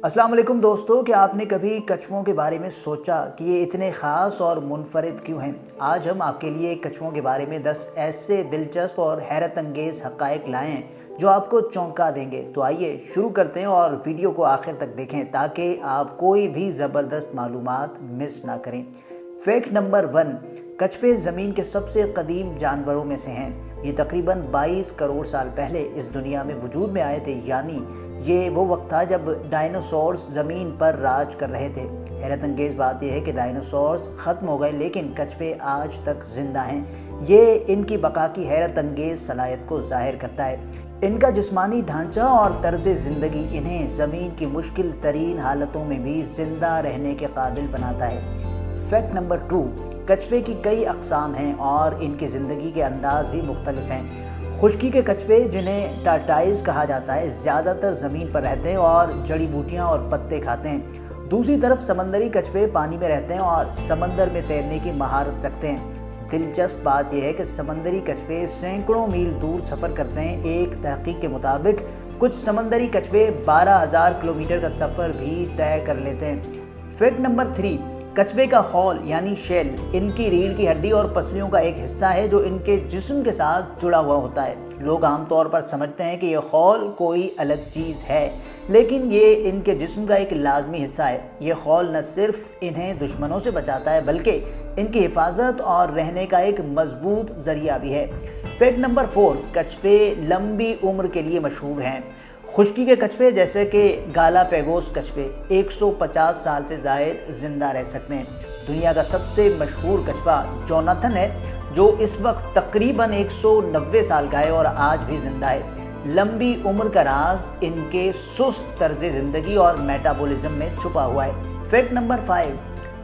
अस्सलाम वालेकुम दोस्तों, क्या आपने कभी कछुओं के बारे में सोचा कि ये इतने ख़ास और मुनफरिद क्यों हैं? आज हम आपके लिए कछुओं के बारे में 10 ऐसे दिलचस्प और हैरत अंगेज़ हक़ाइक़ लाए हैं जो आपको चौंका देंगे। तो आइए शुरू करते हैं और वीडियो को आखिर तक देखें ताकि आप कोई भी ज़बरदस्त मालूमात मिस ना करें। फैक्ट नंबर 1, कछुए ज़मीन के सबसे कदीम जानवरों में से हैं। ये तकरीबन 22 करोड़ साल पहले इस दुनिया में वजूद में आए थे, यानी ये वो वक्त था जब डायनासोर्स ज़मीन पर राज कर रहे थे। हैरत अंगेज़ बात यह है कि डायनासोर्स ख़त्म हो गए लेकिन कछुए आज तक ज़िंदा हैं। ये इनकी बका की हैरत अंगेज़ सलाहियत को ज़ाहिर करता है। इनका जिस्मानी ढांचा और तर्ज़ ज़िंदगी इन्हें ज़मीन की मुश्किल तरीन हालतों में भी ज़िंदा रहने के काबिल बनाता है। फैक्ट नंबर 2, कछुए की कई अक़साम हैं और इनकी ज़िंदगी के अंदाज़ भी मुख्तलिफ हैं। खुश्की के कछुए, जिन्हें टार्टाइज़ कहा जाता है, ज़्यादातर ज़मीन पर रहते हैं और जड़ी बूटियाँ और पत्ते खाते हैं। दूसरी तरफ समंदरी कछुए पानी में रहते हैं और समंदर में तैरने की महारत रखते हैं। दिलचस्प बात यह है कि समंदरी कछुए सैकड़ों मील दूर सफ़र करते हैं। एक तहकीक के मुताबिक कुछ समंदरी कछुए 12,000 किलोमीटर का सफ़र भी तय कर लेते हैं। फैक्ट नंबर 3, कछुए का खौल यानी शेल इनकी रीढ़ की हड्डी और पसलियों का एक हिस्सा है जो इनके जिस्म के साथ जुड़ा हुआ होता है। लोग आमतौर पर समझते हैं कि यह खौल कोई अलग चीज़ है, लेकिन ये इनके जिस्म का एक लाजमी हिस्सा है। ये खौल न सिर्फ इन्हें दुश्मनों से बचाता है बल्कि इनकी हिफाजत और रहने का एक मजबूत ज़रिया भी है। फैक्ट नंबर 4, कछुए लंबी उम्र के लिए मशहूर हैं। खुश्की के कछुए जैसे कि गालापैगोस कछुए 150 साल से ज़ायद ज़िंदा रह सकते हैं। दुनिया का सबसे मशहूर कछुआ जोनाथन है जो इस वक्त तकरीबन 190 साल का है और आज भी ज़िंदा है। लंबी उम्र का राज इनके सुस्त तर्ज़ ज़िंदगी और मेटाबॉलिज्म में छुपा हुआ है। फैक्ट नंबर 5,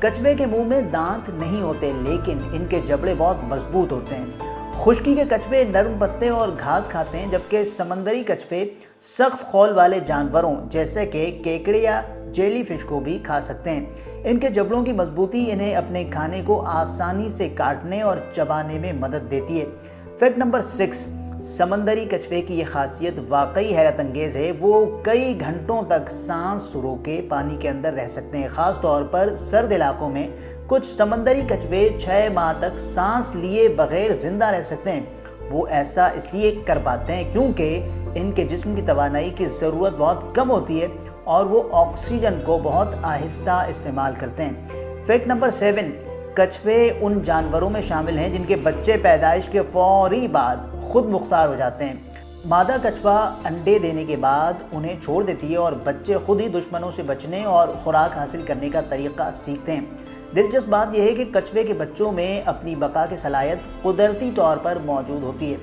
कछुए के मुंह में दांत नहीं होते लेकिन इनके जबड़े बहुत मजबूत होते हैं। खुश्की के कछुए नरम पत्ते और घास खाते हैं जबकि समंदरी कछुए सख्त खौल वाले जानवरों जैसे कि केकड़े या जेलीफिश को भी खा सकते हैं। इनके जबड़ों की मजबूती इन्हें अपने खाने को आसानी से काटने और चबाने में मदद देती है। फैक्ट नंबर 6, समंदरी कछुए की यह खासियत वाकई हैरत अंगेज़ है। वो कई घंटों तक सांस रोके पानी के अंदर रह सकते हैं। ख़ास तौर पर सर्द इलाकों में कुछ समंदरी कछुए 6 माह तक सांस लिए बगैर ज़िंदा रह सकते हैं। वो ऐसा इसलिए कर पाते हैं क्योंकि इनके जिस्म की तवानाई की ज़रूरत बहुत कम होती है और वो ऑक्सीजन को बहुत आहिस्ता इस्तेमाल करते हैं। फैक्ट नंबर 7, कछुए उन जानवरों में शामिल हैं जिनके बच्चे पैदाइश के फौरी बाद खुद मुख्तार हो जाते हैं। मादा कछुआ अंडे देने के बाद उन्हें छोड़ देती है और बच्चे खुद ही दुश्मनों से बचने और खुराक हासिल करने का तरीक़ा सीखते हैं। दिलचस्प बात यह है कि कछुए के बच्चों में अपनी बका की सलाहियत कुदरती तौर पर मौजूद होती है।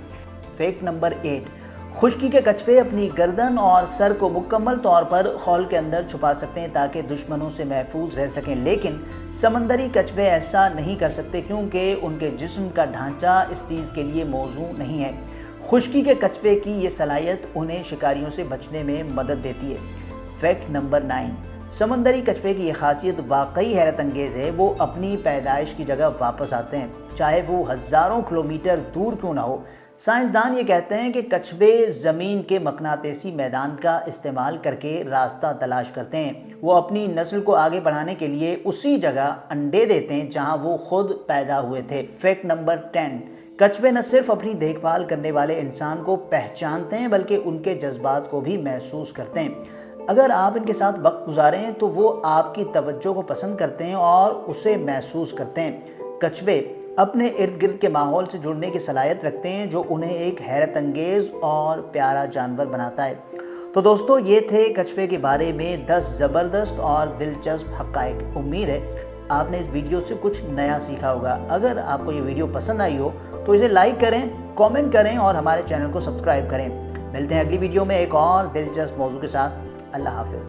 फैक्ट नंबर 8, खुश्की के कछुए अपनी गर्दन और सर को मुकम्मल तौर पर खौल के अंदर छुपा सकते हैं ताकि दुश्मनों से महफूज रह सकें, लेकिन समंदरी कछुए ऐसा नहीं कर सकते क्योंकि उनके जिस्म का ढांचा इस चीज़ के लिए मौजू नहीं है। खुश्की के कछुए की ये सलाहियत उन्हें शिकारियों से बचने में मदद देती है। फैक्ट नंबर 9, समंदरी कछुए की यह खासियत वाकई हैरत अंगेज़ है। वो अपनी पैदाइश की जगह वापस आते हैं, चाहे वो हज़ारों किलोमीटर दूर क्यों ना हो। साइंसदान ये कहते हैं कि कछुए ज़मीन के मकनातीसी मैदान का इस्तेमाल करके रास्ता तलाश करते हैं। वो अपनी नस्ल को आगे बढ़ाने के लिए उसी जगह अंडे देते हैं जहां वो खुद पैदा हुए थे। फैक्ट नंबर 10, कछुए न सिर्फ अपनी देखभाल करने वाले इंसान को पहचानते हैं बल्कि उनके जज्बात को भी महसूस करते हैं। अगर आप इनके साथ वक्त गुजारें तो वो आपकी तवज्जो को पसंद करते हैं और उसे महसूस करते हैं। कछुए अपने इर्द गिर्द के माहौल से जुड़ने की सलाहियत रखते हैं जो उन्हें एक हैरत अंगेज़ और प्यारा जानवर बनाता है। तो दोस्तों, ये थे कछुए के बारे में 10 ज़बरदस्त और दिलचस्प हक़ाइक़। उम्मीद है आपने इस वीडियो से कुछ नया सीखा होगा। अगर आपको ये वीडियो पसंद आई हो तो इसे लाइक करें, कमेंट करें और हमारे चैनल को सब्सक्राइब करें। मिलते हैं अगली वीडियो में एक और दिलचस्प मौजू के साथ। अल्लाह हाफ़िज़।